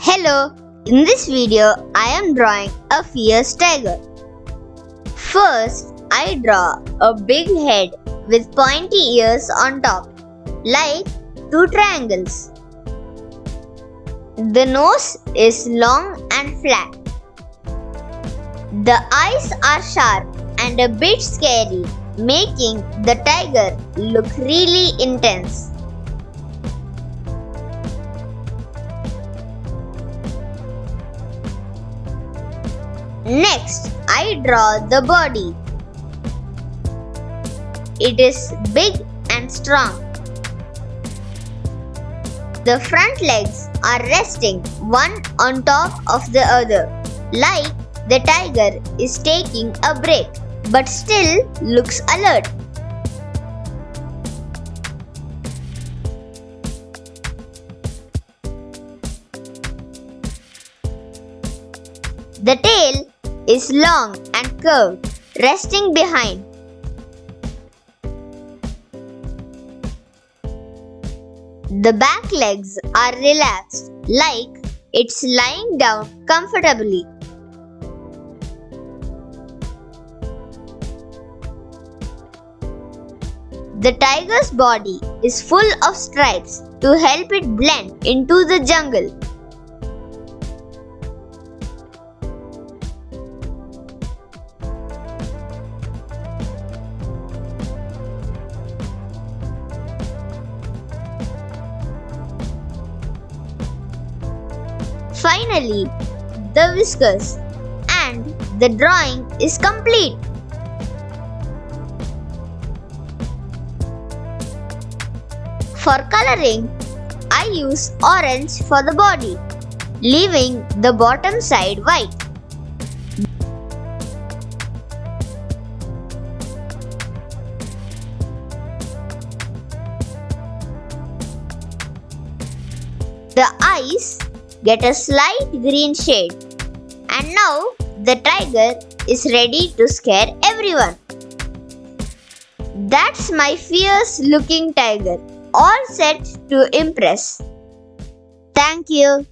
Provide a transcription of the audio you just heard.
Hello, in this video I am drawing a fierce tiger. First, I draw a big head with pointy ears on top, like two triangles. The nose is long and flat. The eyes are sharp and a bit scary, making the tiger look really intense. Next, I draw the body. It is big and strong. The front legs are resting one on top of the other, like the tiger is taking a break but still looks alert. The tail is long and curved, resting behind. The back legs are relaxed, like it's lying down comfortably. The tiger's body is full of stripes to help it blend into the jungle. Finally, the whiskers, and the drawing is complete. For coloring, I use orange for the body, leaving the bottom side white. The eyes get a slight green shade. And now the tiger is ready to scare everyone. That's my fierce looking tiger, all set to impress. Thank you.